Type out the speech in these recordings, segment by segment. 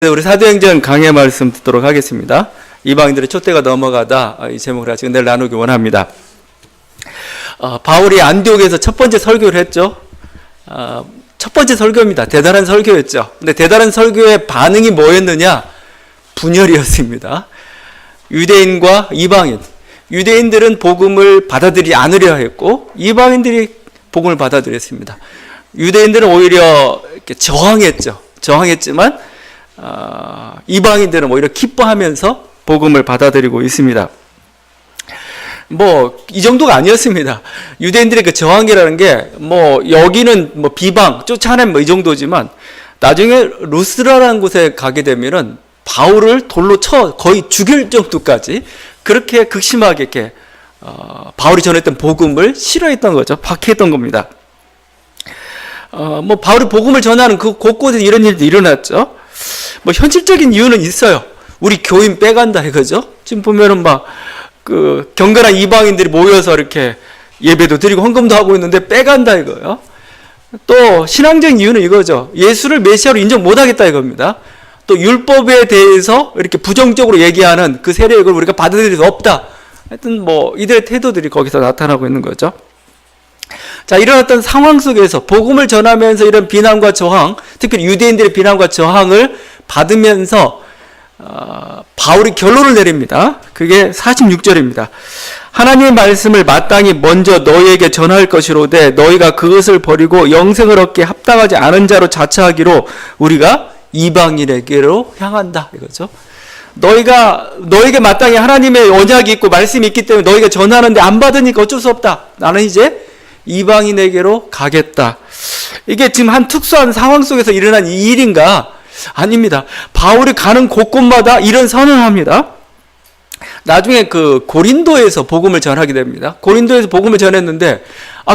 우리 사도행전 강해 말씀 듣도록 하겠습니다. 이방인들의 촛대가 넘어가다 이 제목을 아직 은혜를 나누기 원합니다. 바울이 안디옥에서 첫 번째 설교를 했죠. 첫 번째 설교입니다. 대단한 설교였죠. 근데 대단한 설교의 반응이 뭐였느냐? 분열이었습니다. 유대인과 이방인. 유대인들은 복음을 받아들이지 않으려 했고 이방인들이 복음을 받아들였습니다. 유대인들은 오히려 이렇게 저항했지만 이방인들은 오히려 기뻐하면서 복음을 받아들이고 있습니다. 이 정도가 아니었습니다. 유대인들의 그 저항이라는 게 여기는 비방, 쫓아내면 이 정도지만 나중에 루스라라는 곳에 가게 되면은 바울을 돌로 쳐 거의 죽일 정도까지 그렇게 극심하게 이렇게 바울이 전했던 복음을 싫어했던 거죠. 박해했던 겁니다. 바울이 복음을 전하는 그 곳곳에 이런 일도 일어났죠. 현실적인 이유는 있어요. 우리 교인 빼간다 이거죠. 지금 보면은 경건한 이방인들이 모여서 이렇게 예배도 드리고 헌금도 하고 있는데 빼간다 이거예요. 또 신앙적인 이유는 이거죠. 예수를 메시아로 인정 못하겠다 이겁니다. 또 율법에 대해서 이렇게 부정적으로 얘기하는 그 세력을 우리가 받아들일 수 없다. 하여튼 이들의 태도들이 거기서 나타나고 있는 거죠. 자, 이런 어떤 상황 속에서 복음을 전하면서 이런 비난과 저항, 특히 유대인들의 비난과 저항을 받으면서 바울이 결론을 내립니다. 그게 46절입니다. 하나님의 말씀을 마땅히 먼저 너희에게 전할 것이로되 너희가 그것을 버리고 영생을 얻기에 합당하지 않은 자로 자처하기로 우리가 이방인에게로 향한다 이거죠. 너희에게 마땅히 하나님의 언약이 있고 말씀이 있기 때문에 너희가 전하는데 안 받으니까 어쩔 수 없다. 나는 이제 이방인에게로 가겠다. 이게 지금 한 특수한 상황 속에서 일어난 이 일인가? 아닙니다. 바울이 가는 곳곳마다 이런 선언을 합니다. 나중에 고린도에서 복음을 전하게 됩니다. 고린도에서 복음을 전했는데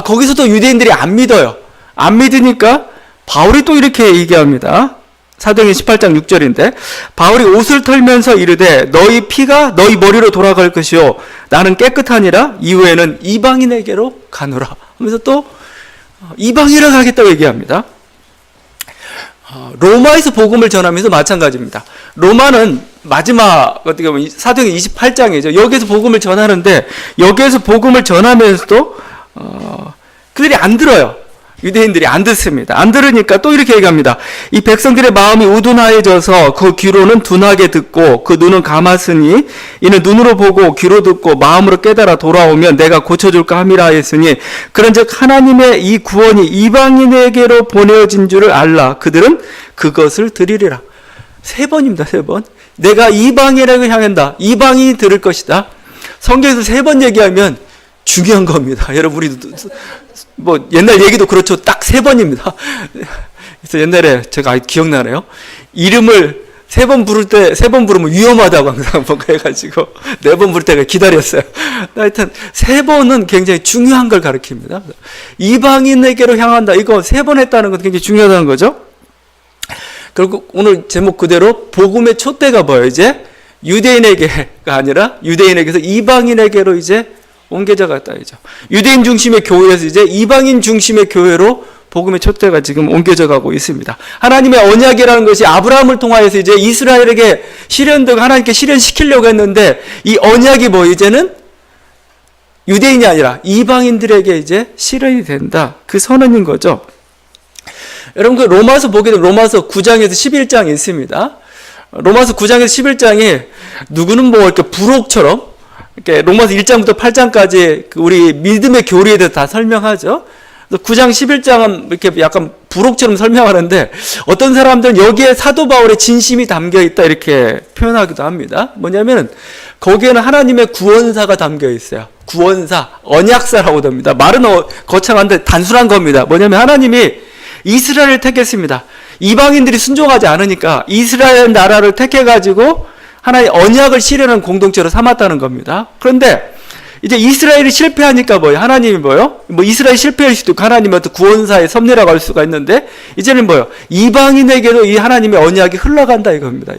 거기서도 유대인들이 안 믿어요. 안 믿으니까 바울이 또 이렇게 얘기합니다. 사도행전 18장 6절인데 바울이 옷을 털면서 이르되 너희 피가 너희 머리로 돌아갈 것이요 나는 깨끗하니라 이후에는 이방인에게로 가노라 하면서 또 이방인으로 가겠다고 얘기합니다. 로마에서 복음을 전하면서 마찬가지입니다. 로마는 마지막 어떻게 보면 사도행전 28장이죠. 여기에서 복음을 전하는데 여기에서 복음을 전하면서도 그들이 안 들어요. 유대인들이 안 듣습니다. 안 들으니까 또 이렇게 얘기합니다. 이 백성들의 마음이 우둔하여져서 그 귀로는 둔하게 듣고 그 눈은 감았으니 이는 눈으로 보고 귀로 듣고 마음으로 깨달아 돌아오면 내가 고쳐줄까 함이라 했으니 그런즉 하나님의 이 구원이 이방인에게로 보내어진 줄을 알라. 그들은 그것을 들으리라. 3번입니다. 3번. 내가 이방인에게 향한다. 이방인이 들을 것이다. 성경에서 3번 얘기하면 중요한 겁니다. 여러분 우리도 옛날 얘기도 그렇죠. 딱 3번입니다. 그래서 옛날에 제가 기억나네요. 이름을 3번 부르면 위험하다고 항상 뭔가 해가지고 4번 부를 때가 기다렸어요. 하여튼 3번은 굉장히 중요한 걸 가르칩니다. 이방인에게로 향한다. 이거 3번 했다는 건 굉장히 중요하다는 거죠. 결국 오늘 제목 그대로 복음의 촛대가 뭐예요? 이제 유대인에게가 아니라 유대인에게서 이방인에게로 이제 옮겨져 갔다 이죠. 유대인 중심의 교회에서 이제 이방인 중심의 교회로 복음의 촛대가 지금 옮겨져 가고 있습니다. 하나님의 언약이라는 것이 아브라함을 통하여서 이제 이스라엘에게 실현되고 하나님께 실현시키려고 했는데 이 언약이 이제는 유대인이 아니라 이방인들에게 이제 실현이 된다. 그 선언인 거죠. 여러분 로마서 보게 되면 로마서 9장에서 11장이 있습니다. 로마서 9장에서 11장에 누구는 이렇게 부록처럼 이렇게 로마서 1장부터 8장까지 우리 믿음의 교리에 대해서 다 설명하죠. 9장 11장은 이렇게 약간 부록처럼 설명하는데 어떤 사람들은 여기에 사도 바울의 진심이 담겨 있다 이렇게 표현하기도 합니다. 뭐냐면 거기에는 하나님의 구원사가 담겨 있어요. 구원사, 언약사라고 합니다. 말은 거창한데 단순한 겁니다. 뭐냐면 하나님이 이스라엘을 택했습니다. 이방인들이 순종하지 않으니까 이스라엘 나라를 택해가지고 하나의 언약을 실현하는 공동체로 삼았다는 겁니다. 그런데 이제 이스라엘이 실패하니까 하나님이 이스라엘이 실패할 수도 있고 하나님의 어떤 구원사의 섭리라고 할 수가 있는데 이제는 이방인에게도 이 하나님의 언약이 흘러간다 이겁니다.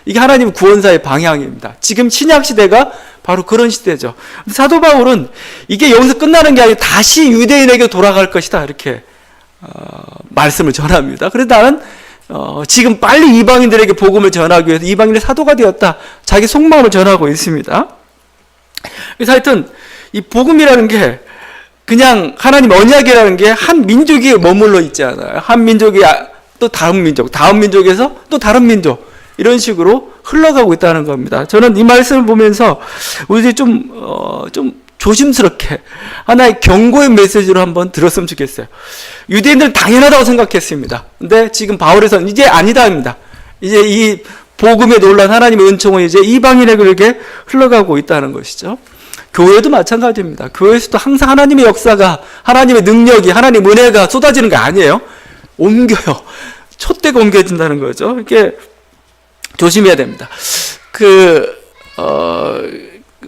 이게 하나님의 구원사의 방향입니다. 지금 신약 시대가 바로 그런 시대죠. 사도 바울은 이게 여기서 끝나는 게 아니라 다시 유대인에게 돌아갈 것이다 이렇게 말씀을 전합니다. 그래서 나는 지금 빨리 이방인들에게 복음을 전하기 위해서 이방인의 사도가 되었다. 자기 속마음을 전하고 있습니다. 그래서 하여튼 이 복음이라는 게 그냥 하나님 언약이라는 게 한 민족이 머물러 있지 않아요. 한 민족이 또 다음 민족, 다음 민족에서 또 다른 민족, 이런 식으로 흘러가고 있다는 겁니다. 저는 이 말씀을 보면서 우리 좀 조심스럽게 하나의 경고의 메시지로 한번 들었으면 좋겠어요. 유대인들은 당연하다고 생각했습니다. 근데 지금 바울에서는 이제 아니다입니다. 이제 이 복음의 놀란 하나님의 은총은 이제 이방인에게 흘러가고 있다는 것이죠. 교회도 마찬가지입니다. 교회에서도 항상 하나님의 역사가, 하나님의 능력이, 하나님의 은혜가 쏟아지는 게 아니에요. 옮겨요. 촛대가 옮겨진다는 거죠. 이게 조심해야 됩니다.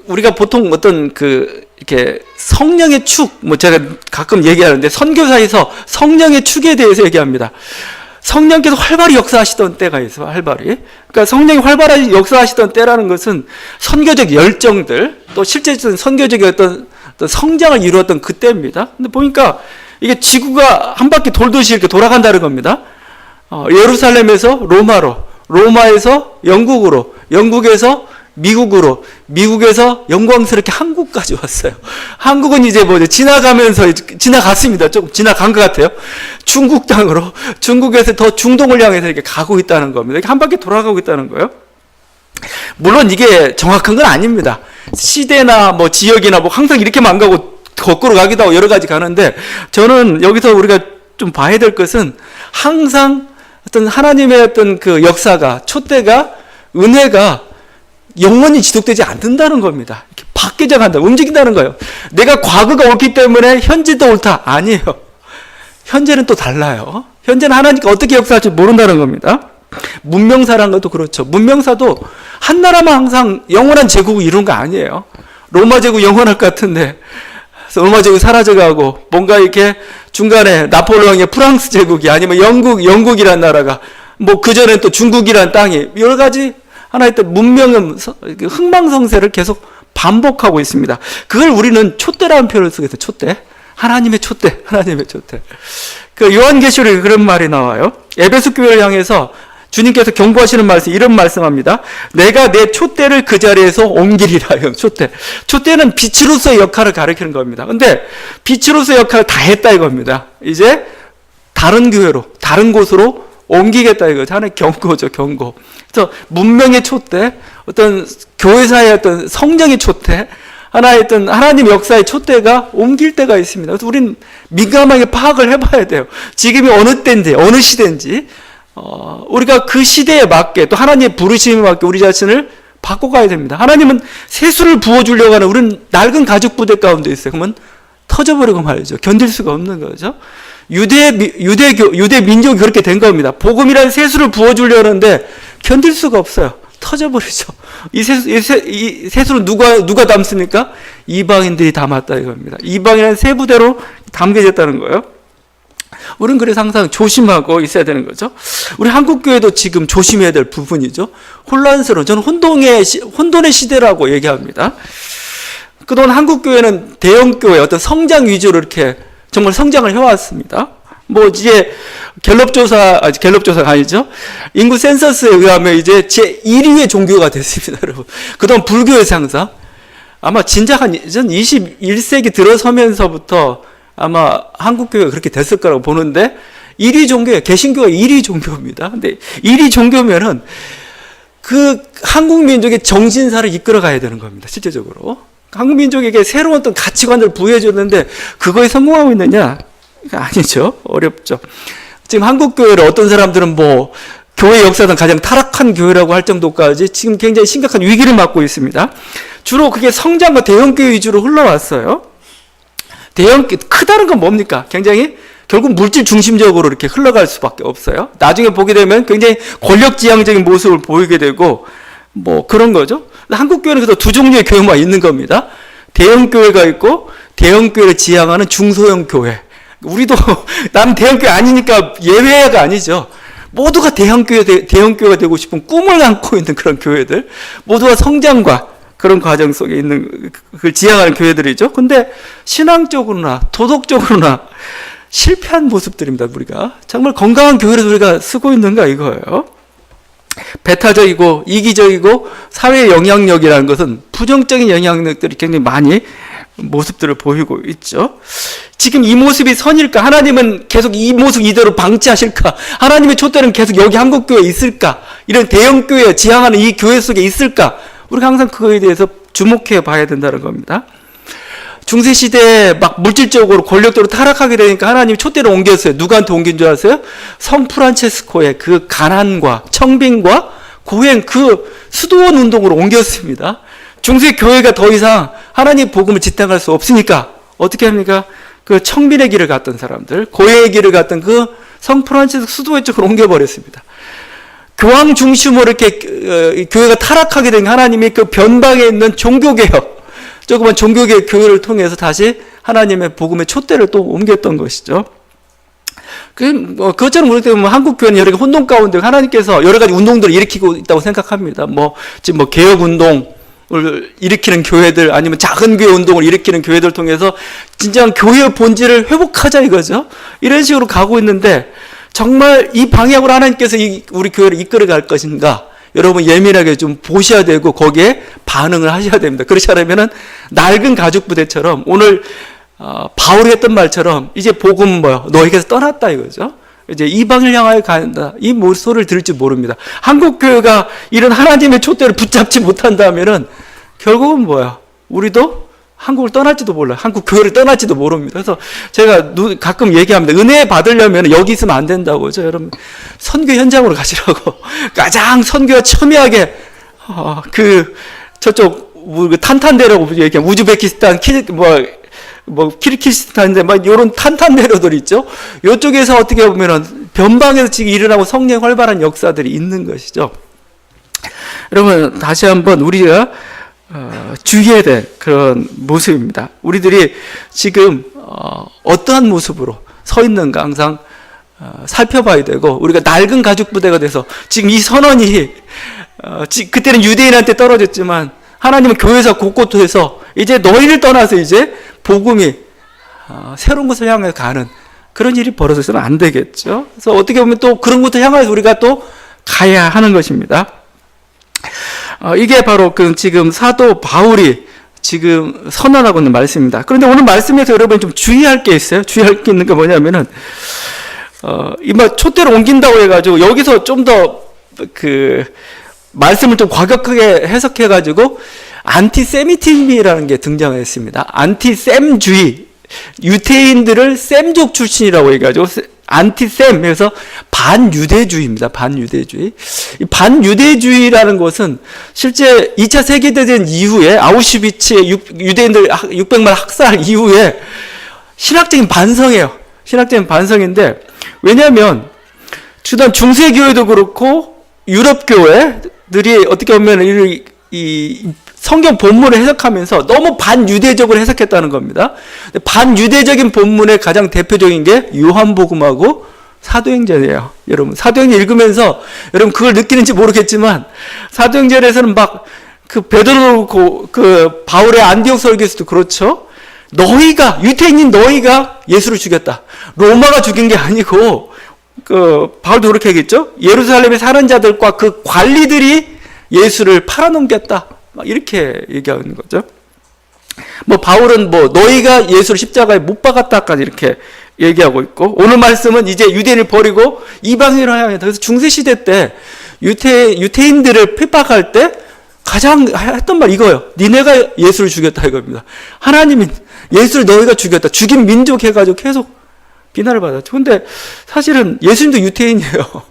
우리가 보통 이렇게 성령의 축, 제가 가끔 얘기하는데 선교사에서 성령의 축에 대해서 얘기합니다. 성령께서 활발히 역사하시던 때가 있어요, 활발히. 그러니까 성령이 활발히 역사하시던 때라는 것은 선교적 열정들, 또 실제적인 선교적인 어떤 성장을 이루었던 그때입니다. 근데 보니까 이게 지구가 한 바퀴 돌듯이 이렇게 돌아간다는 겁니다. 예루살렘에서 로마로, 로마에서 영국으로, 영국에서 미국으로, 미국에서 영광스럽게 한국까지 왔어요. 한국은 이제 지나가면서, 지나갔습니다. 조금 지나간 것 같아요. 중국 땅으로, 중국에서 더 중동을 향해서 이렇게 가고 있다는 겁니다. 이렇게 한 바퀴 돌아가고 있다는 거예요. 물론 이게 정확한 건 아닙니다. 시대나 지역이나 항상 이렇게만 안 가고 거꾸로 가기도 하고 여러 가지 가는데, 저는 여기서 우리가 좀 봐야 될 것은 항상 어떤 하나님의 어떤 그 역사가, 촛대가, 은혜가 영원히 지속되지 않는다는 겁니다. 이렇게 바뀌어 간다, 움직인다는 거예요. 내가 과거가 옳기 때문에 현재도 옳다. 아니에요. 현재는 또 달라요. 현재는 하나님께 어떻게 역사할지 모른다는 겁니다. 문명사라는 것도 그렇죠. 문명사도 한 나라만 항상 영원한 제국을 이룬 거 아니에요. 로마 제국 영원할 것 같은데 로마 제국 사라져가고 뭔가 이렇게 중간에 나폴레옹의 프랑스 제국이 아니면 영국이란 나라가 그전엔 또 중국이란 땅이 여러 가지 하나의 또 문명은 흥망성쇠를 계속 반복하고 있습니다. 그걸 우리는 촛대라는 표현을 쓰고 있어요. 촛대. 하나님의 촛대. 하나님의 촛대. 요한계시록에 그런 말이 나와요. 에베소 교회를 향해서 주님께서 경고하시는 말씀, 이런 말씀합니다. 내가 내 촛대를 그 자리에서 옮기리라. 촛대. 촛대는 빛으로서의 역할을 가리키는 겁니다. 근데 빛으로서의 역할을 다 했다 이겁니다. 이제 다른 교회로, 다른 곳으로 옮기겠다 이거죠. 하나의 경고죠, 경고. 그래서 문명의 촛대, 어떤 교회사의 어떤 성령의 촛대, 하나의 어떤 하나님 역사의 촛대가 옮길 때가 있습니다. 그래서 우린 민감하게 파악을 해봐야 돼요. 지금이 어느 때인지, 어느 시대인지, 우리가 그 시대에 맞게 또 하나님의 부르심에 맞게 우리 자신을 바꿔가야 됩니다. 하나님은 세수를 부어주려고 하는 우리는 낡은 가죽 부대 가운데 있어요. 그러면 터져버리고 말이죠. 견딜 수가 없는 거죠. 유대 민족이 그렇게 된 겁니다. 복음이라는 세수를 부어주려는데 견딜 수가 없어요. 터져버리죠. 이 세수는 누가 담습니까? 이방인들이 담았다 이겁니다. 이방인은 세부대로 담겨졌다는 거예요. 우리는 그래서 항상 조심하고 있어야 되는 거죠. 우리 한국교회도 지금 조심해야 될 부분이죠. 혼란스러운, 저는 혼돈의 시대라고 얘기합니다. 그동안 한국교회는 대형교회, 어떤 성장 위주로 이렇게 정말 성장을 해왔습니다. 이제 갤럽조사가 아니죠. 인구 센서스에 의하면 이제 제 1위의 종교가 됐습니다, 여러분. 그동안 불교에서 항상 아마 진작 한 21세기 들어서면서부터 아마 한국교회가 그렇게 됐을 거라고 보는데 1위 종교예요. 개신교가 1위 종교입니다. 근데 1위 종교면은 그 한국 민족의 정신사를 이끌어 가야 되는 겁니다, 실제적으로. 한국 민족에게 새로운 어떤 가치관을 부여해 줬는데 그거에 성공하고 있느냐? 아니죠. 어렵죠. 지금 한국 교회를 어떤 사람들은 교회 역사상 가장 타락한 교회라고 할 정도까지 지금 굉장히 심각한 위기를 맞고 있습니다. 주로 그게 성장과 대형교회 위주로 흘러왔어요. 크다는 건 뭡니까? 굉장히 결국 물질 중심적으로 이렇게 흘러갈 수밖에 없어요. 나중에 보게 되면 굉장히 권력지향적인 모습을 보이게 되고 그런 거죠. 한국 교회는 그래서 두 종류의 교회만 있는 겁니다. 대형 교회가 있고 대형 교회를 지향하는 중소형 교회. 우리도 나는 대형 교회 아니니까 예외가 아니죠. 모두가 대형 교회가 되고 싶은 꿈을 안고 있는 그런 교회들, 모두가 성장과 그런 과정 속에 있는 그걸 지향하는 교회들이죠. 근데 신앙적으로나 도덕적으로나 실패한 모습들입니다. 우리가 정말 건강한 교회를 우리가 쓰고 있는가 이거예요. 배타적이고 이기적이고 사회 영향력이라는 것은 부정적인 영향력들이 굉장히 많이 모습들을 보이고 있죠. 지금 이 모습이 선일까? 하나님은 계속 이 모습 이대로 방치하실까? 하나님의 촛대는 계속 여기 한국교회에 있을까? 이런 대형교회 지향하는 이 교회 속에 있을까? 우리가 항상 그거에 대해서 주목해 봐야 된다는 겁니다. 중세시대에 막 물질적으로 권력적으로 타락하게 되니까 하나님이 촛대를 옮겼어요. 누구한테 옮긴 줄 아세요? 성 프란체스코의 그 가난과 청빈과 고행 그 수도원 운동으로 옮겼습니다. 중세 교회가 더 이상 하나님 복음을 지탱할 수 없으니까 어떻게 합니까? 그 청빈의 길을 갔던 사람들, 고행의 길을 갔던 그 성 프란체스코 수도회 쪽으로 옮겨버렸습니다. 교황 중심으로 이렇게 교회가 타락하게 된 하나님이 그 변방에 있는 종교개혁, 조그만 종교개혁 교회를 통해서 다시 하나님의 복음의 촛대를 또 옮겼던 것이죠. 그것처럼 우리 때문에 한국 교회는 여러 가지 혼동 가운데 하나님께서 여러 가지 운동들을 일으키고 있다고 생각합니다. 지금 개혁 운동을 일으키는 교회들, 아니면 작은 교회 운동을 일으키는 교회들 통해서 진정한 교회의 본질을 회복하자 이거죠. 이런 식으로 가고 있는데 정말 이 방향으로 하나님께서 우리 교회를 이끌어 갈 것인가? 여러분 예민하게 좀 보셔야 되고 거기에 반응을 하셔야 됩니다. 그렇지 않으면은 낡은 가죽 부대처럼 오늘 바울이 했던 말처럼 이제 복음 너에게서 떠났다 이거죠. 이제 이방을 향하여 간다. 이 소리를 들을지 모릅니다. 한국 교회가 이런 하나님의 촛대를 붙잡지 못한다면은 결국은 우리도 한국을 떠날지도 몰라요. 한국 교회를 떠날지도 모릅니다. 그래서 제가 가끔 얘기합니다. 은혜 받으려면 여기 있으면 안 된다고죠. 여러분 선교 현장으로 가시라고. 가장 선교가 첨예하게 저쪽 탄탄대로라고 얘기하면 우즈베키스탄 키르기스탄인데 이런 탄탄대로들 있죠. 이쪽에서 어떻게 보면은 변방에서 지금 일어나고 성령 활발한 역사들이 있는 것이죠. 여러분 다시 한번 우리가 주의해야 될 그런 모습입니다. 우리들이 지금 어떠한 모습으로 서 있는가 항상 살펴봐야 되고, 우리가 낡은 가죽 부대가 돼서 지금 이 선언이 그때는 유대인한테 떨어졌지만 하나님은 교회에서 곳곳에서 이제 너희를 떠나서 이제 복음이 새로운 곳을 향해 가는 그런 일이 벌어져서는 안 되겠죠. 그래서 어떻게 보면 또 그런 곳을 향해서 우리가 또 가야 하는 것입니다. 이게 바로 지금 사도 바울이 지금 선언하고 있는 말씀입니다. 그런데 오늘 말씀에서 여러분 좀 주의할 게 있어요. 주의할 게 있는 게 뭐냐면은 촛대를 옮긴다고 해가지고 여기서 좀 더 말씀을 좀 과격하게 해석해가지고 안티세미tism이라는 게 등장했습니다. 안티셈주의, 유태인들을 셈족 출신이라고 해가지고 안티셈, 그래서 반유대주의입니다. 반유대주의. 이 반유대주의라는 것은 실제 2차 세계대전 이후에 아우슈비츠의 유대인들 600만 학살 이후에 신학적인 반성이에요. 신학적인 반성인데, 왜냐하면 주단 중세교회도 그렇고 유럽 교회들이 어떻게 보면 이 성경 본문을 해석하면서 너무 반유대적으로 해석했다는 겁니다. 반유대적인 본문의 가장 대표적인 게 요한복음하고 사도행전이에요. 여러분 사도행전 읽으면서 여러분 그걸 느끼는지 모르겠지만 사도행전에서는 베드로 바울의 안디옥 설교에서도 그렇죠. 너희가 유태인인 너희가 예수를 죽였다. 로마가 죽인 게 아니고 바울도 그렇게 얘기했죠. 예루살렘에 사는 자들과 그 관리들이 예수를 팔아넘겼다. 이렇게 얘기하는 거죠. 바울은 너희가 예수를 십자가에 못 박았다까지 이렇게 얘기하고 있고, 오늘 말씀은 이제 유대인을 버리고 이방인을 향해, 그래서 중세시대 때 유태인들을 핍박할 때 가장 했던 말 이거예요. 니네가 예수를 죽였다 이겁니다. 하나님이 예수를 너희가 죽였다. 죽인 민족 해가지고 계속 비난을 받았죠. 근데 사실은 예수님도 유태인이에요.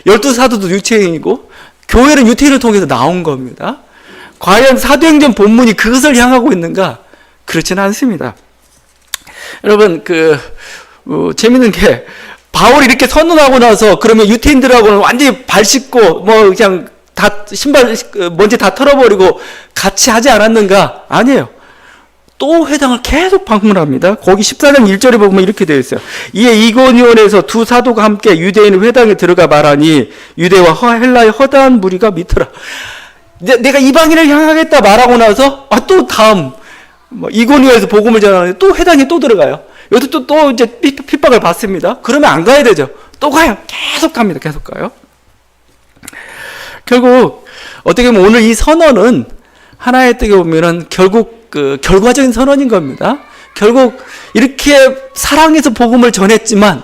12사도도 유태인이고 교회는 유태인을 통해서 나온 겁니다. 과연 사도행전 본문이 그것을 향하고 있는가? 그렇지는 않습니다. 여러분 재밌는 게 바울이 이렇게 선언하고 나서 그러면 유태인들하고는 완전히 발 씻고 그냥 다 신발 먼지 다 털어버리고 같이 하지 않았는가? 아니에요. 또 회당을 계속 방문합니다. 거기 14장 1절에 보면 이렇게 되어 있어요. 이에 이고니온에서 두 사도가 함께 유대인 회당에 들어가 말하니 유대와 헬라의 허다한 무리가 믿더라. 내가 이방인을 향하겠다 말하고 나서 또 다음 이고니온에서 복음을 전하는데 또 회당에 또 들어가요. 여기서 또 이제 핍박을 받습니다. 그러면 안 가야 되죠. 또 가요. 계속 갑니다. 계속 가요. 결국 어떻게 보면 오늘 이 선언은 하나의 어떻게 보면은 결국 그 결과적인 선언인 겁니다. 결국 이렇게 사랑해서 복음을 전했지만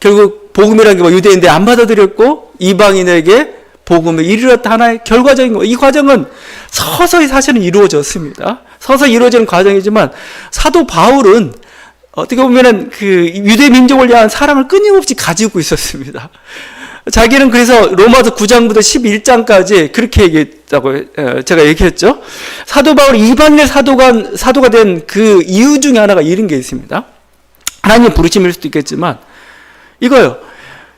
결국 복음이라는 게 뭐 유대인들 안 받아들였고 이방인에게 복음을 이르렀다 하나의 결과적인 거. 이 과정은 서서히 사실은 이루어졌습니다. 서서히 이루어지는 과정이지만 사도 바울은 어떻게 보면은 그 유대 민족을 향한 사랑을 끊임없이 가지고 있었습니다. 자기는 그래서 로마서 9장부터 11장까지 그렇게 얘기했다고 제가 얘기했죠. 사도 바울이 이방인의 사도가 된 그 이유 중에 하나가 이런 게 있습니다. 하나님의 부르심일 수도 있겠지만 이거요.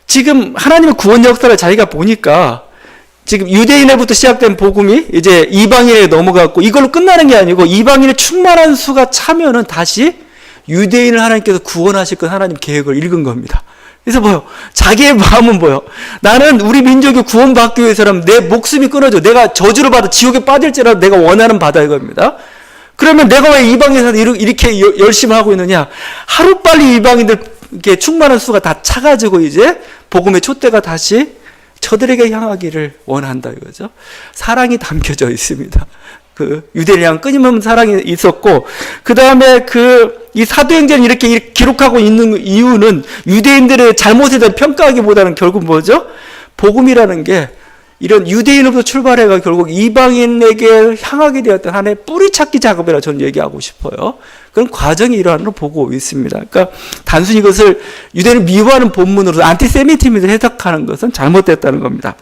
지금 하나님의 구원 역사를 자기가 보니까 지금 유대인에부터 시작된 복음이 이제 이방인에 넘어갔고 이걸로 끝나는 게 아니고 이방인의 충만한 수가 차면은 다시 유대인을 하나님께서 구원하실 것 하나님 계획을 읽은 겁니다. 그래서 뭐요? 자기의 마음은 뭐요? 나는 우리 민족이 구원받기 위해서라면 내 목숨이 끊어져. 내가 저주를 받아 지옥에 빠질지라도 내가 원하는 바다 이겁니다. 그러면 내가 왜 이방에서 이렇게 열심히 하고 있느냐? 하루빨리 이방인들께 충만한 수가 다 차가지고 이제 복음의 촛대가 다시 저들에게 향하기를 원한다 이거죠. 사랑이 담겨져 있습니다. 그 유대인을 향한 끊임없는 사랑이 있었고 그 다음에 이 사도행전을 이렇게 기록하고 있는 이유는 유대인들의 잘못에 대한 평가하기보다는 결국 뭐죠? 복음이라는 게 이런 유대인으로부터 출발해가 결국 이방인에게 향하게 되었던 하나의 뿌리찾기 작업이라 저는 얘기하고 싶어요. 그런 과정이 일어나는 보고 있습니다. 그러니까 단순히 이것을 유대인을 미워하는 본문으로 안티세미tism을 해석하는 것은 잘못됐다는 겁니다.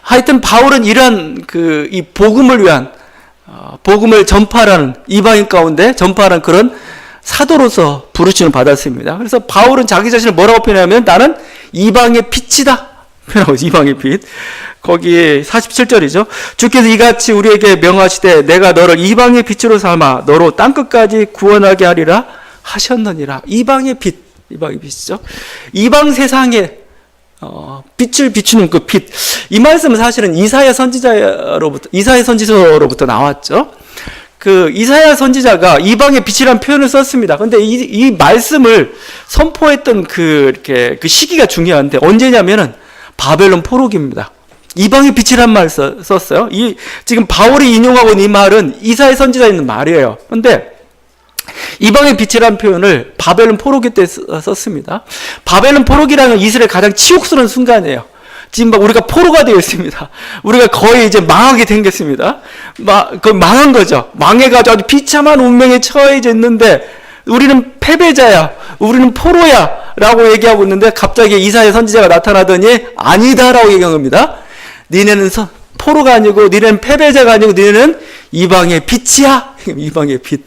하여튼 바울은 이러한 이 복음을 위한 복음을 전파하는 이방인 가운데 전파하는 그런 사도로서 부르심을 받았습니다. 그래서 바울은 자기 자신을 뭐라고 표현하냐면 나는 이방의 빛이다 표현하고 있어요. 이방의 빛. 거기 47절이죠. 주께서 이같이 우리에게 명하시되 내가 너를 이방의 빛으로 삼아 너로 땅끝까지 구원하게 하리라 하셨느니라. 이방의 빛, 이방의 빛이죠. 이방 세상에 빛을 비추는 그 빛. 이 말씀은 사실은 이사야 선지서로부터 나왔죠. 그 이사야 선지자가 이방의 빛이라는 표현을 썼습니다. 근데 이 말씀을 선포했던 그 시기가 중요한데 언제냐면은 바벨론 포로기입니다. 이방의 빛이란 말 썼어요. 지금 바울이 인용하고 있는 이 말은 이사야 선지자에 있는 말이에요. 근데 이방의 빛이라는 표현을 바벨론 포로기 때 썼습니다. 바벨론 포로기라는 이스라엘 가장 치욕스러운 순간이에요. 지금 막 우리가 포로가 되어 있습니다. 우리가 거의 이제 망하게 생겼습니다. 망한 거죠. 망해가지고 아주 비참한 운명에 처해져 있는데 우리는 패배자야. 우리는 포로야. 라고 얘기하고 있는데 갑자기 이사야 선지자가 나타나더니 아니다라고 얘기한 겁니다. 니네는 포로가 아니고 니네는 패배자가 아니고 니네는 이방의 빛이야. 이방의 빛.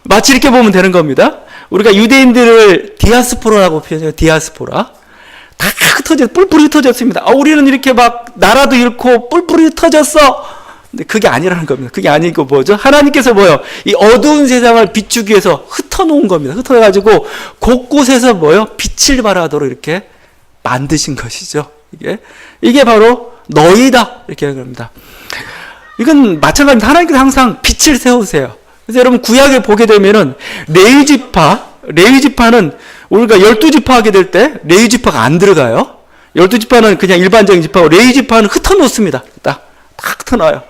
마치 이렇게 보면 되는 겁니다. 우리가 유대인들을 디아스포라라고 표현해요. 디아스포라. 다 흩어져, 뿔뿔이 흩어졌습니다. 우리는 이렇게 막 나라도 잃고 뿔뿔이 흩어졌어. 근데 그게 아니라는 겁니다. 그게 아니고 뭐죠? 하나님께서 뭐요? 이 어두운 세상을 비추기 위해서 흩어놓은 겁니다. 흩어가지고 곳곳에서 뭐요? 빛을 발하도록 이렇게 만드신 것이죠. 이게 바로 너희다. 이렇게 하는 겁니다. 이건 마찬가지입니다. 하나님께서 항상 빛을 세우세요. 그래서 여러분 구약을 보게 되면은 레위지파는 우리가 12지파 하게 될 때 레위지파가 안 들어가요. 12지파는 그냥 일반적인 지파고 레위지파는 흩어놓습니다. 딱 흩어놔요.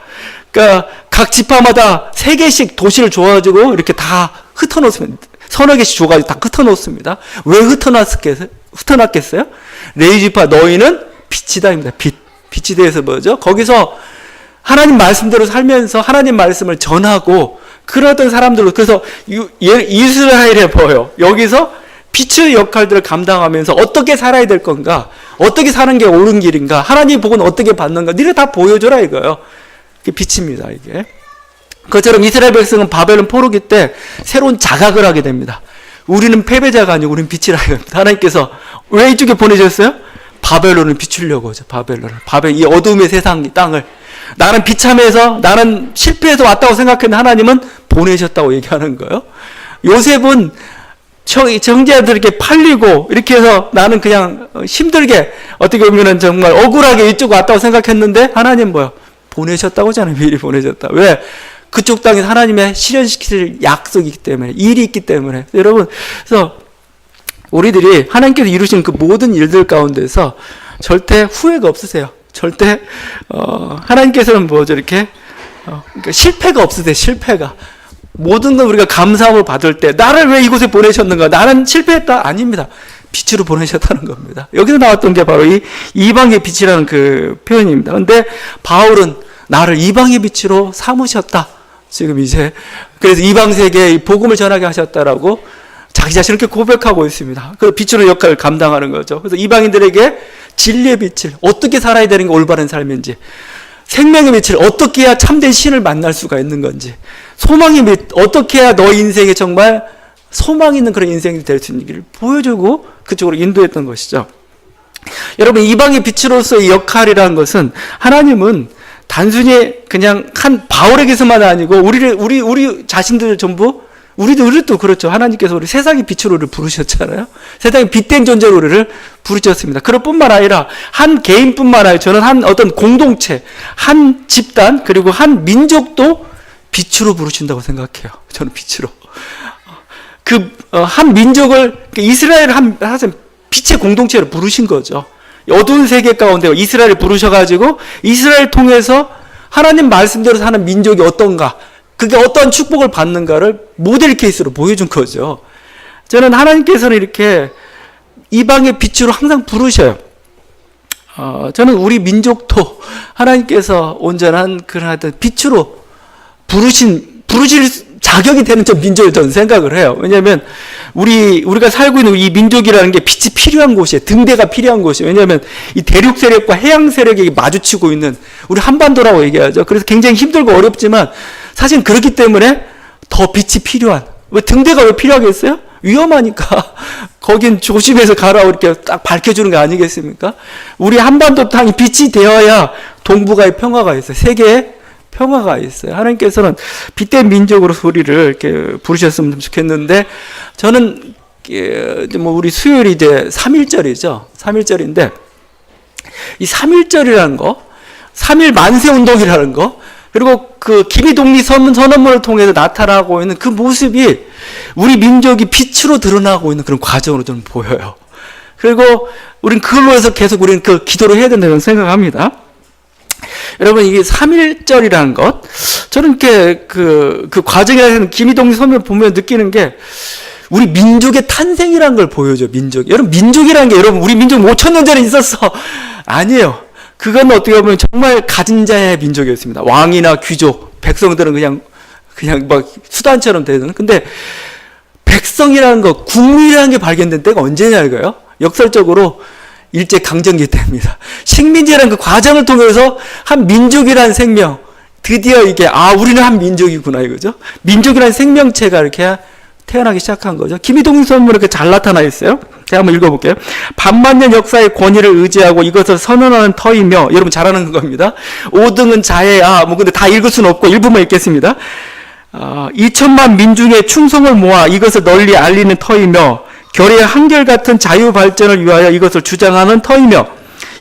그러니까 각 지파마다 3개씩 도시를 줘가지고 이렇게 다 흩어놓습니다. 서너 개씩 줘가지고 다 흩어놓습니다. 왜 흩어놨겠어요? 레위지파 너희는 빛이다입니다. 빛이 대해서 뭐죠? 거기서 하나님 말씀대로 살면서 하나님 말씀을 전하고 그러던 사람들로 그래서 이스라엘에 보여 여기서 빛의 역할들을 감당하면서 어떻게 살아야 될 건가, 어떻게 사는 게 옳은 길인가, 하나님 복은 어떻게 받는가, 니네 다 보여줘라 이거예요. 그게 빛입니다. 이게 그처럼 이스라엘 백성은 바벨론 포로기 때 새로운 자각을 하게 됩니다. 우리는 패배자가 아니고 우리는 빛이라 이겁니다. 하나님께서 왜 이쪽에 보내셨어요? 바벨론을 비추려고 하죠. 이 어둠의 세상, 이 땅을 나는 비참해서 나는 실패해서 왔다고 생각했는데 하나님은 보내셨다고 얘기하는 거예요. 요셉은 정제자들에게 팔리고 이렇게 해서 나는 그냥 힘들게 어떻게 보면 정말 억울하게 이쪽 왔다고 생각했는데 하나님 뭐요? 보내셨다고 하잖아요. 미리 보내셨다. 왜? 그쪽 땅에 하나님의 실현시킬 약속이 있기 때문에, 일이 있기 때문에. 여러분, 그래서 우리들이 하나님께서 이루신 그 모든 일들 가운데서 절대 후회가 없으세요. 절대 하나님께서는 뭐죠, 이렇게 그러니까 실패가 없으세요. 실패가. 모든 걸 우리가 감사함을 받을 때 나를 왜 이곳에 보내셨는가? 나는 실패했다? 아닙니다. 빛으로 보내셨다는 겁니다. 여기서 나왔던 게 바로 이 이방의 빛이라는 그 표현입니다. 근데 바울은 나를 이방의 빛으로 삼으셨다. 지금 이제 그래서 이방 세계에 복음을 전하게 하셨다라고 자기 자신을 이렇게 고백하고 있습니다. 그 빛으로 역할을 감당하는 거죠. 그래서 이방인들에게 진리의 빛을 어떻게 살아야 되는 게 올바른 삶인지, 생명의 빛을 어떻게 해야 참된 신을 만날 수가 있는 건지, 소망의 빛 어떻게 해야 너 인생에 정말 소망 있는 그런 인생이 될 수 있는지를 보여주고 그쪽으로 인도했던 것이죠. 여러분, 이방의 빛으로서의 역할이라는 것은 하나님은 단순히 그냥 한 바울에게서만 아니고 우리 자신들 전부 우리도 그렇죠. 하나님께서 우리 세상의 빛으로 우리를 부르셨잖아요. 세상의 빛된 존재로 우리를 부르셨습니다. 그럴 뿐만 아니라 한 개인뿐만 아니라 저는 한 어떤 공동체, 한 집단, 그리고 한 민족도 빛으로 부르신다고 생각해요. 저는 빛으로. 한 민족을, 이스라엘을 한 빛의 공동체로 부르신 거죠. 어두운 세계 가운데 이스라엘을 부르셔가지고 이스라엘 통해서 하나님 말씀대로 사는 민족이 어떤가, 그게 어떤 축복을 받는가를 모델 케이스로 보여준 거죠. 저는 하나님께서는 이렇게 이방의 빛으로 항상 부르셔요. 저는 우리 민족도 하나님께서 온전한 그런 빛으로 부르실 자격이 되는 저 민족을 저는 생각을 해요. 왜냐하면 우리가 살고 있는 이 민족이라는 게 빛이 필요한 곳이에요. 등대가 필요한 곳이에요. 왜냐하면 이 대륙 세력과 해양 세력이 마주치고 있는 우리 한반도라고 얘기하죠. 그래서 굉장히 힘들고 어렵지만 사실 그렇기 때문에 더 빛이 필요한. 왜 등대가 왜 필요하겠어요? 위험하니까 거긴 조심해서 가라고 이렇게 딱 밝혀주는 거 아니겠습니까? 우리 한반도 땅이 빛이 되어야 동북아의 평화가 있어요. 세계에 평화가 있어요. 하나님께서는 빛된 민족으로 우리를 이렇게 부르셨으면 좋겠는데, 저는 우리 수요일이 이제 3.1절이죠. 3.1절인데 이 3.1절이라는 거, 3.1 만세 운동이라는 거, 그리고 그 기미독립 선언문을 통해서 나타나고 있는 그 모습이 우리 민족이 빛으로 드러나고 있는 그런 과정으로 저는 보여요. 그리고 우리는 그걸로 해서 계속 우리는 그 기도를 해야 된다고 생각합니다. 여러분, 이게 3.1절이라는 것, 저는 이렇게 그 과정에서 기미독립 선언을 보면 느끼는 게 우리 민족의 탄생이라는 걸 보여줘, 민족. 여러분, 민족이라는 게 여러분, 우리 민족 5,000년 전에 있었어. 아니에요. 그건 어떻게 보면 정말 가진 자의 민족이었습니다. 왕이나 귀족, 백성들은 그냥 막 수단처럼 되는. 근데 백성이라는 것, 국민이라는 게 발견된 때가 언제냐 이거예요? 역설적으로 일제강점기 때입니다. 식민지라는 그 과정을 통해서 한 민족이라는 생명, 드디어 이게 우리는 한 민족이구나 이거죠. 민족이라는 생명체가 이렇게 태어나기 시작한 거죠. 기미독립 선언문에 이렇게 잘 나타나 있어요. 제가 한번 읽어볼게요. 반만년 역사의 권위를 의지하고 이것을 선언하는 터이며, 여러분 잘 아는 겁니다. 5등은 자해, 근데 다 읽을 수는 없고 일부만 읽겠습니다. 2천만 민중의 충성을 모아 이것을 널리 알리는 터이며, 결의의 한결같은 자유 발전을 위하여 이것을 주장하는 터이며,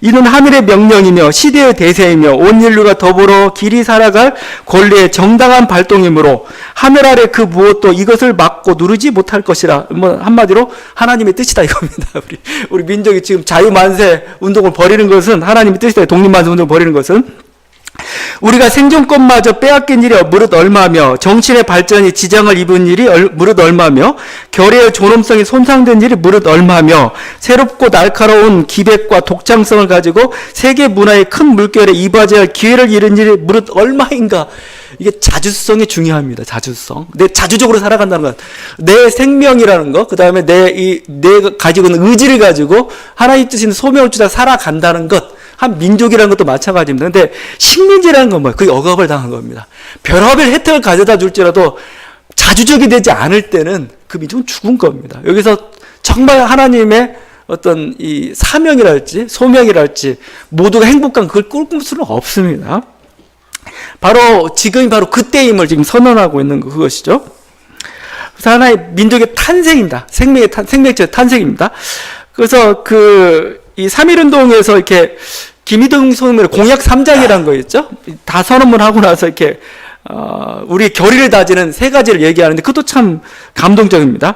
이는 하늘의 명령이며 시대의 대세이며 온 인류가 더불어 길이 살아갈 권리의 정당한 발동이므로 하늘 아래 그 무엇도 이것을 막고 누르지 못할 것이라. 한마디로 하나님의 뜻이다 이겁니다. 우리 민족이 지금 자유만세 운동을 벌이는 것은 하나님의 뜻이다. 독립만세 운동을 벌이는 것은 우리가 생존권마저 빼앗긴 일이 무릇 얼마며, 정치의 발전이 지장을 입은 일이 무릇 얼마며, 결의의 존엄성이 손상된 일이 무릇 얼마며, 새롭고 날카로운 기백과 독창성을 가지고 세계 문화의 큰 물결에 이바지할 기회를 잃은 일이 무릇 얼마인가. 이게 자주성이 중요합니다. 자주성. 내 자주적으로 살아간다는 것. 내 생명이라는 것, 그 다음에 내가 가지고 있는 의지를 가지고 하나님 뜻인 소명을 주다 살아간다는 것. 한 민족이라는 것도 마찬가지입니다. 근데 식민지라는 건 뭐예요? 그게 억압을 당한 겁니다. 별의별 혜택을 가져다 줄지라도 자주적이 되지 않을 때는 그 민족은 죽은 겁니다. 여기서 정말 하나님의 어떤 이 사명이랄지 소명이랄지 모두가 행복한 그걸 꿈꿀 수는 없습니다. 지금이 바로 그때임을 지금 선언하고 있는 그것이죠. 그래서 하나의 민족의 탄생입니다. 생명체의 탄생입니다. 그래서 이 3.1운동에서 이렇게 기미독립 선언문에 공약 3장이라는 거 있죠? 다 선언문 하고 나서 이렇게 우리 결의를 다지는 세 가지를 얘기하는데 그것도 참 감동적입니다.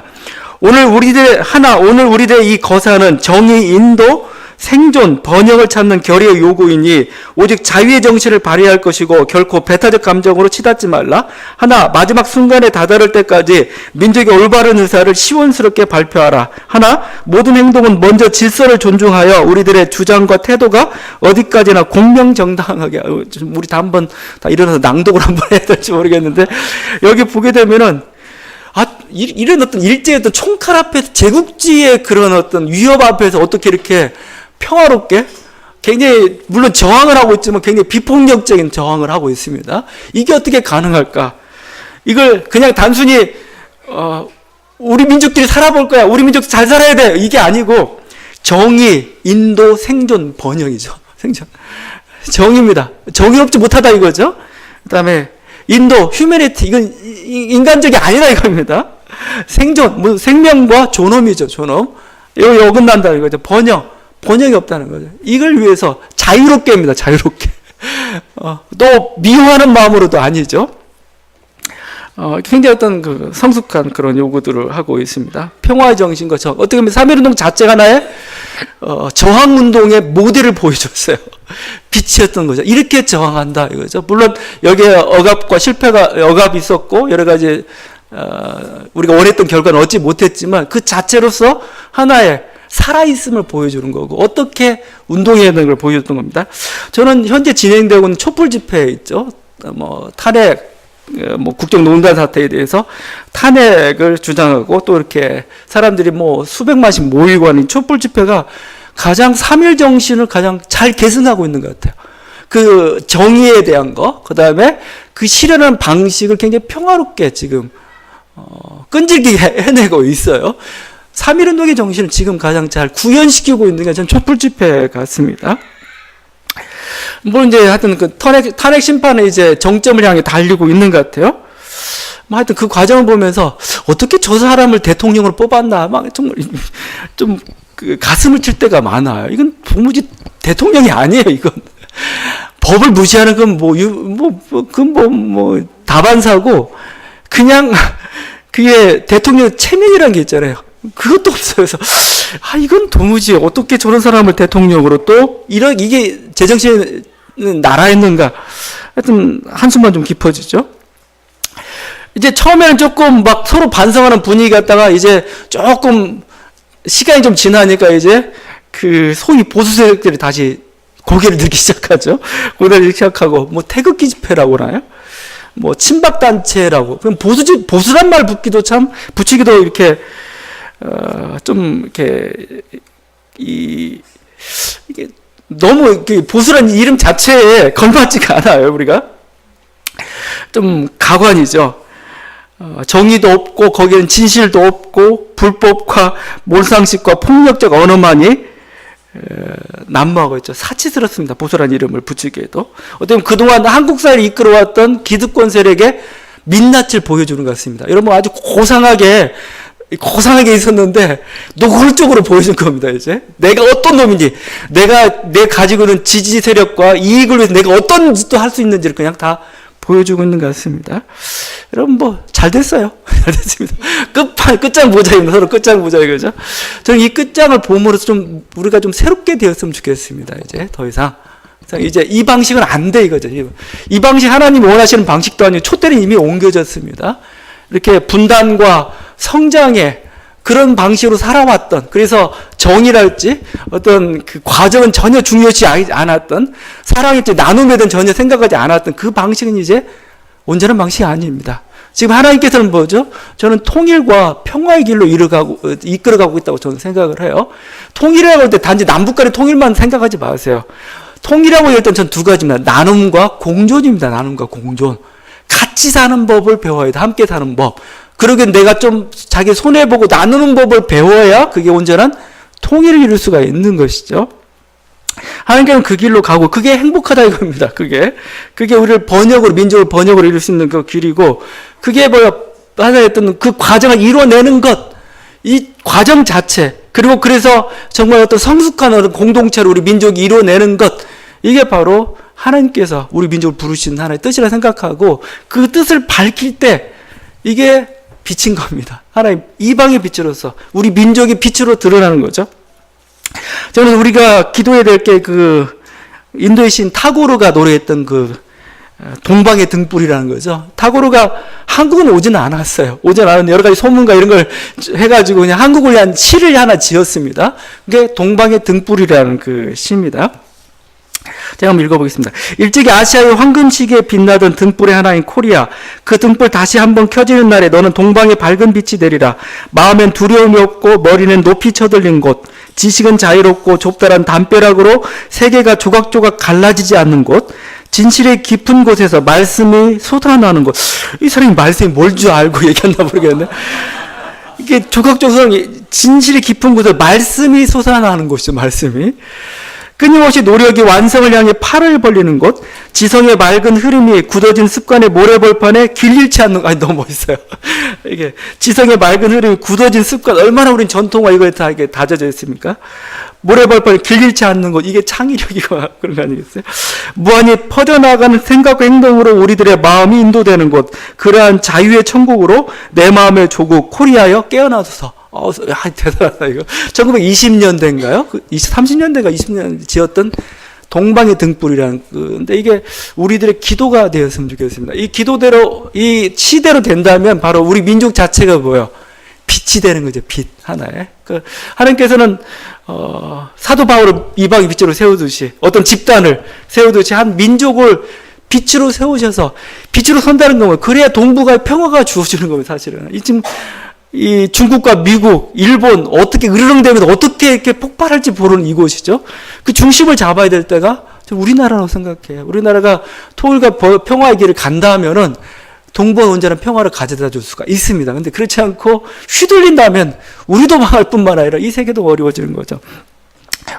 오늘 우리들의 이 거사는 정의, 인도, 생존, 번영을 찾는 결의의 요구이니 오직 자유의 정신을 발휘할 것이고 결코 배타적 감정으로 치닫지 말라. 하나, 마지막 순간에 다다를 때까지 민족의 올바른 의사를 시원스럽게 발표하라. 하나, 모든 행동은 먼저 질서를 존중하여 우리들의 주장과 태도가 어디까지나 공명정당하게. 우리 다 한번 다 일어나서 낭독을 한번 해야 될지 모르겠는데 여기 보게 되면은 이런 어떤 일제의 어떤 총칼 앞에서 제국주의의 그런 어떤 위협 앞에서 어떻게 이렇게 평화롭게 굉장히 물론 저항을 하고 있지만 굉장히 비폭력적인 저항을 하고 있습니다. 이게 어떻게 가능할까? 이걸 그냥 단순히 우리 민족끼리 살아볼 거야. 우리 민족 잘 살아야 돼. 이게 아니고 정의, 인도, 생존, 번영이죠. 생존. 정의입니다. 정의 없지 못하다 이거죠. 그다음에 인도, 휴머니티, 이건 인간적이 아니다 이겁니다. 생존, 생명과 존엄이죠. 존엄. 이거 어긋난다 이거죠. 번영이 없다는 거죠. 이걸 위해서 자유롭게입니다. 자유롭게. 또 미워하는 마음으로도 아니죠. 굉장히 어떤 그 성숙한 그런 요구들을 하고 있습니다. 평화의 정신과 어떻게 보면 3.1운동 자체가 하나의 저항운동의 모델을 보여줬어요. 빛이었던 거죠. 이렇게 저항한다 이거죠. 물론 여기에 억압이 있었고 여러 가지 우리가 원했던 결과는 얻지 못했지만 그 자체로서 하나의 살아있음을 보여주는 거고 어떻게 운동해야 되는 걸 보여줬던 겁니다. 저는 현재 진행되고 있는 촛불 집회 있죠. 탄핵 국정농단 사태에 대해서 탄핵을 주장하고 또 이렇게 사람들이 수백만씩 모이고 하는 촛불 집회가 가장 3.1 정신을 가장 잘 계승하고 있는 것 같아요. 그 정의에 대한 거, 그 다음에 그 실현하는 방식을 굉장히 평화롭게 지금 끈질기게 해내고 있어요. 3.1 운동의 정신을 지금 가장 잘 구현시키고 있는 게 저는 촛불 집회 같습니다. 물론 이제 하여튼 그 탄핵 심판의 이제 정점을 향해 달리고 있는 것 같아요. 하여튼 그 과정을 보면서 어떻게 저 사람을 대통령으로 뽑았나 막 정말 좀 그 가슴을 칠 때가 많아요. 이건 도무지 대통령이 아니에요. 이건 법을 무시하는 건 다반사고 그냥 그게 대통령 체면이라는 게 있잖아요. 그것도 없어요. 그래서 이건 도무지 어떻게 저런 사람을 대통령으로 또 이게 제정신은 나라였는가. 하여튼 한숨만 좀 깊어지죠. 이제 처음에는 조금 막 서로 반성하는 분위기 같다가 이제 조금 시간이 좀 지나니까 이제 그 소위 보수 세력들이 다시 고개를 들기 시작하죠. 고개를 들기 시작하고 태극기 집회라고 하나요? 친박단체라고. 그럼 보수란 말 붙이기도 이렇게 좀 이렇게 이게 너무 이렇게 보수란 이름 자체에 걸맞지가 않아요. 우리가 좀 가관이죠. 정의도 없고 거기에는 진실도 없고 불법과 몰상식과 폭력적 언어만이 난무하고 있죠. 사치스럽습니다. 보수란 이름을 붙이기에도. 어떻게 보면 그동안 한국 사회를 이끌어왔던 기득권 세력의 민낯을 보여주는 것 같습니다. 여러분 아주 고상하게 있었는데 노골적으로 보여준 겁니다. 이제 내가 어떤 놈인지, 내가 가지고 있는 지지 세력과 이익을 위해서 내가 어떤 짓도 할 수 있는지를 그냥 다 보여주고 있는 것 같습니다. 여러분 잘 됐어요. 잘 됐습니다. 끝장 보자입니다. 서로 끝장 보자 이거죠. 저는 이 끝장을 봄으로써 좀 우리가 좀 새롭게 되었으면 좋겠습니다. 이제 더 이상 이제 이 방식은 안 돼 이거죠. 이 방식 하나님이 원하시는 방식도 아니고 촛대는 이미 옮겨졌습니다. 이렇게 분단과 성장의 그런 방식으로 살아왔던, 그래서 정의랄지 어떤 그 과정은 전혀 중요시 않았던, 사랑일지 나눔에 대한 전혀 생각하지 않았던 그 방식은 이제 온전한 방식이 아닙니다. 지금 하나님께서는 뭐죠? 저는 통일과 평화의 길로 이끌어가고 있다고 저는 생각을 해요. 통일이라고 할 때 단지 남북 간의 통일만 생각하지 마세요. 통일이라고 할 때는 전 두 가지입니다. 나눔과 공존입니다. 나눔과 공존. 같이 사는 법을 배워야 돼. 함께 사는 법. 그러게 내가 좀 자기 손해보고 나누는 법을 배워야 그게 온전한 통일을 이룰 수가 있는 것이죠. 하나님께서는 그 길로 가고 그게 행복하다 이겁니다. 그게 우리를 민족을 번역으로 이룰 수 있는 그 길이고, 그게 하나였던 그 과정을 이뤄내는 것, 이 과정 자체, 그래서 정말 어떤 성숙한 어떤 공동체로 우리 민족이 이뤄내는 것, 이게 바로 하나님께서 우리 민족을 부르신 하나님의 뜻이라 생각하고 그 뜻을 밝힐 때 이게 빛인 겁니다. 하나님 이방의 빛으로서 우리 민족의 빛으로 드러나는 거죠. 저는 우리가 기도해야 될 게 그 인도의 신 타고르가 노래했던 그 동방의 등불이라는 거죠. 타고르가 한국은 오지는 않았어요. 오지는 않았는데 여러 가지 소문과 이런 걸 해가지고 그냥 한국을 위한 시를 하나 지었습니다. 그게 동방의 등불이라는 그 시입니다. 제가 한번 읽어보겠습니다. 일찍이 아시아의 황금시계에 빛나던 등불의 하나인 코리아, 그 등불 다시 한번 켜지는 날에 너는 동방의 밝은 빛이 되리라. 마음엔 두려움이 없고 머리는 높이 쳐들린 곳, 지식은 자유롭고 좁다란 담벼락으로 세계가 조각조각 갈라지지 않는 곳, 진실의 깊은 곳에서 말씀이 솟아나는 곳. 이 사람이 말씀이 뭘 줄 알고 얘기했나 모르겠네. 이게 조각조각 진실의 깊은 곳에서 말씀이 솟아나는 곳이죠. 말씀이. 끊임없이 노력이 완성을 향해 팔을 벌리는 곳, 지성의 맑은 흐름이 굳어진 습관의 모래벌판에 길 잃지 않는 곳. 아니, 너무 멋있어요. 이게 지성의 맑은 흐름이 굳어진 습관, 얼마나 우린 전통과 이거에 다 이게 다져져 있습니까? 모래벌판에 길 잃지 않는 곳, 이게 창의력이고 그런 거 아니겠어요? 무한히 퍼져나가는 생각과 행동으로 우리들의 마음이 인도되는 곳, 그러한 자유의 천국으로 내 마음의 조국 코리아여 깨어나소서. 대단하다, 이거. 1920년대인가요? 30년대인가 20년 지었던 동방의 등불이라는, 근데 이게 우리들의 기도가 되었으면 좋겠습니다. 이 기도대로, 이 시대로 된다면 바로 우리 민족 자체가 뭐예요? 빛이 되는 거죠, 빛 하나에. 하나님께서는, 사도 바울을 이방의 빛으로 세우듯이, 어떤 집단을 세우듯이 한 민족을 빛으로 세우셔서, 빛으로 선다는 거면, 그래야 동북아에 평화가 주어지는 겁니다, 사실은. 지금, 이 중국과 미국, 일본 어떻게 으르렁대면서 어떻게 이렇게 폭발할지 모르는 이곳이죠. 그 중심을 잡아야 될 때가 우리나라라고 생각해요. 우리나라가 통일과 평화의 길을 간다 하면은 동북아 온전한 평화를 가져다 줄 수가 있습니다. 근데 그렇지 않고 휘둘린다면 우리도 망할 뿐만 아니라 이 세계도 어려워지는 거죠.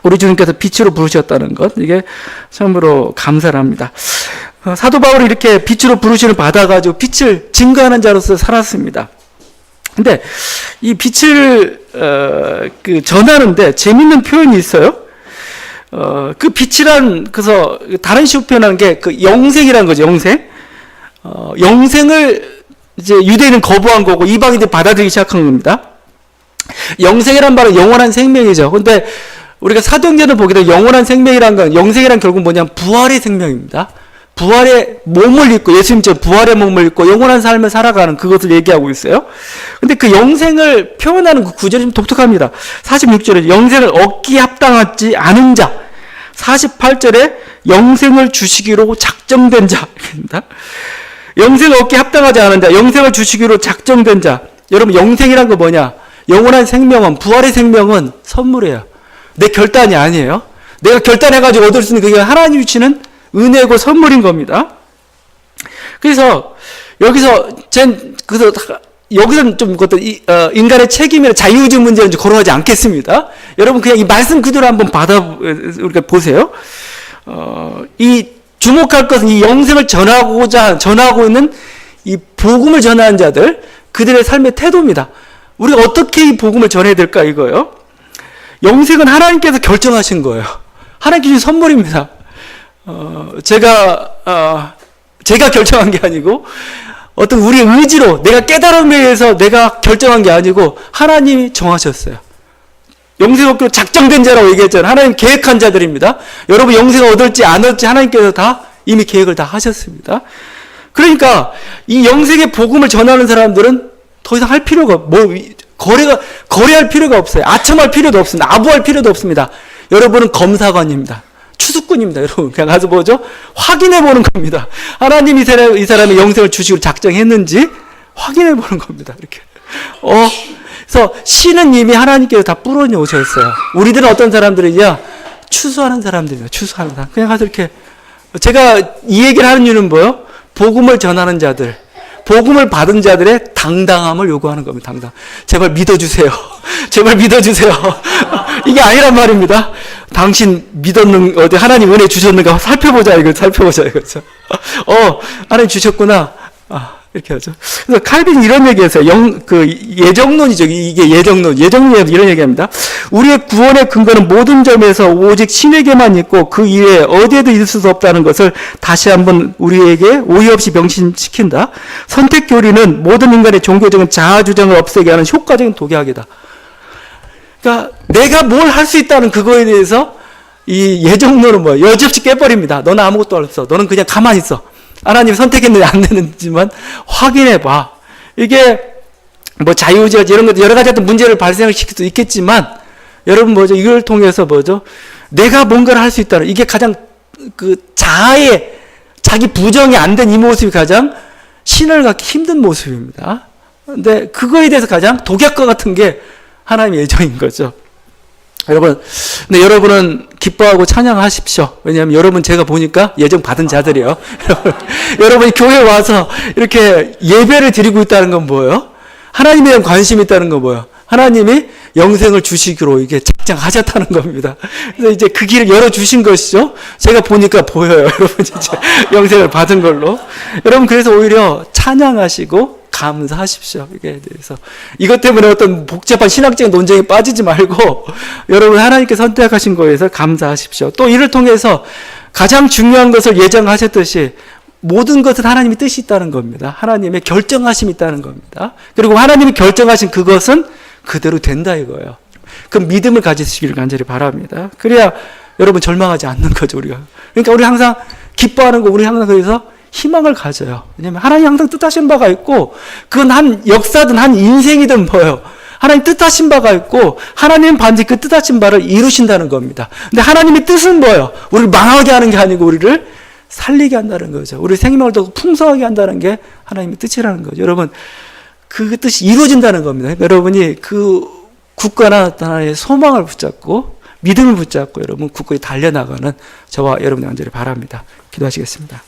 우리 주님께서 빛으로 부르셨다는 것, 이게 참으로 감사를 합니다. 사도 바울이 이렇게 빛으로 부르심을 받아가지고 빛을 증거하는 자로서 살았습니다. 근데 이 빛을 전하는데 재밌는 표현이 있어요. 그 빛이란, 그래서 다른 식으로 표현하는 게 그 영생이라는 거죠. 영생. 영생을 이제 유대인은 거부한 거고 이방인들이 받아들이기 시작한 겁니다. 영생이란 말은 영원한 생명이죠. 근데 우리가 사도행전을 보게 되면 영원한 생명이란 건, 영생이란 결국 뭐냐면 부활의 생명입니다. 부활의 몸을 입고, 예수님처럼 부활의 몸을 입고 영원한 삶을 살아가는 그것을 얘기하고 있어요. 근데 그 영생을 표현하는 그 구절이 좀 독특합니다. 46절에 영생을 얻기 합당하지 않은 자, 48절에 영생을 주시기로 작정된 자, 입니다. 영생을 얻기 합당하지 않은 자, 영생을 주시기로 작정된 자. 여러분, 영생이란 거 뭐냐? 영원한 생명은, 부활의 생명은 선물이에요. 내 결단이 아니에요. 내가 결단해가지고 얻을 수 있는 그게 하나님이 주시는 은혜고 선물인 겁니다. 그래서 여기서 여기서는 좀 어떤 인간의 책임이나 자유의지 문제는 거론하지 않겠습니다. 여러분 그냥 이 말씀 그대로 한번 우리가 보세요. 이 주목할 것은 이 영생을 전하고 있는 이 복음을 전하는 자들, 그들의 삶의 태도입니다. 우리가 어떻게 이 복음을 전해야 될까 이거예요. 영생은 하나님께서 결정하신 거예요. 하나님께 주신 선물입니다. 제가 결정한 게 아니고, 어떤 우리의 의지로, 내가 깨달음에 의해서 내가 결정한 게 아니고, 하나님이 정하셨어요. 영생 얻기로 작정된 자라고 얘기했잖아요. 하나님 계획한 자들입니다. 여러분 영생을 얻을지 안 얻을지 하나님께서 다 이미 계획을 다 하셨습니다. 그러니까, 이 영생의 복음을 전하는 사람들은 더 이상 할 필요가, 거래할 필요가 없어요. 아첨할 필요도 없습니다. 아부할 필요도 없습니다. 여러분은 검사관입니다. 추수꾼입니다. 여러분 그냥 가서 뭐죠? 확인해 보는 겁니다. 하나님이 이 사람의 영생을 주시기로 작정했는지 확인해 보는 겁니다. 이렇게. 그래서 씨는 이미 하나님께서 다 뿌려놓으셨어요. 우리들은 어떤 사람들이냐? 추수하는 사람들입니다. 추수하는 사람. 그냥 가서 이렇게. 제가 이 얘기를 하는 이유는 뭐예요? 복음을 전하는 자들, 복음을 받은 자들의 당당함을 요구하는 겁니다. 당당. 제발 믿어주세요. 제발 믿어주세요. 이게 아니란 말입니다. 당신 믿었는, 어디 하나님 은혜 주셨는가 살펴보자, 이거 살펴보자, 이거죠. 하나님 주셨구나. 이렇게 하죠. 그래서 칼빈이 이런 얘기했어요. 예정론이죠. 이게 예정론에서 이런 얘기합니다. 우리의 구원의 근거는 모든 점에서 오직 신에게만 있고 그 이외에 어디에도 있을 수 없다는 것을 다시 한번 우리에게 오해 없이 명심시킨다. 선택 교리는 모든 인간의 종교적인 자아 주장을 없애게 하는 효과적인 독약이다. 그러니까 내가 뭘 할 수 있다는 그거에 대해서 이 예정론은 여지없이 깨버립니다. 너는 아무것도 없어. 너는 그냥 가만히 있어. 하나님이 선택했는지 안 되는지만 확인해봐. 이게 자유의지가 이런 것도 여러 가지 어떤 문제를 발생을 시킬 수 있겠지만 여러분 이걸 통해서 내가 뭔가를 할 수 있다는 이게 가장 자아의 자기 부정이 안 된 이 모습이 가장 신을 갖기 힘든 모습입니다. 근데 그거에 대해서 가장 독약과 같은 게 하나님의 예정인 거죠. 근데 여러분은 기뻐하고 찬양하십시오. 왜냐하면 여러분 제가 보니까 예정 받은 자들이에요. 여러분이 교회 와서 이렇게 예배를 드리고 있다는 건 뭐예요? 하나님에 대한 관심이 있다는 건 뭐예요? 하나님이 영생을 주시기로 이게 작정하셨다는 겁니다. 그래서 이제 그 길을 열어주신 것이죠. 제가 보니까 보여요. 여러분 진짜 영생을 받은 걸로. 여러분 그래서 오히려 찬양하시고 감사하십시오. 이게 대해서 이것 때문에 어떤 복잡한 신학적인 논쟁에 빠지지 말고 여러분 하나님께 선택하신 거에서 감사하십시오. 또 이를 통해서 가장 중요한 것을 예정하셨듯이 모든 것은 하나님의 뜻이 있다는 겁니다. 하나님의 결정하심이 있다는 겁니다. 그리고 하나님이 결정하신 그것은 그대로 된다 이거예요. 그 믿음을 가지시기를 간절히 바랍니다. 그래야 여러분 절망하지 않는 거죠, 우리가. 그러니까 우리 항상 기뻐하는 거, 우리 항상 그래서 희망을 가져요. 왜냐하면 하나님 항상 뜻하신 바가 있고 그건 한 역사든 한 인생이든 뭐예요. 하나님 뜻하신 바가 있고 하나님은 반드시 그 뜻하신 바를 이루신다는 겁니다. 근데 하나님의 뜻은 뭐예요? 우리를 망하게 하는 게 아니고 우리를 살리게 한다는 거죠. 우리 생명을 더 풍성하게 한다는 게 하나님의 뜻이라는 거죠. 여러분 그 뜻이 이루어진다는 겁니다. 여러분이 그 굳건한 하나의 소망을 붙잡고 믿음을 붙잡고 여러분 굳건히 달려나가는 저와 여러분의 간절히 바랍니다. 기도하시겠습니다.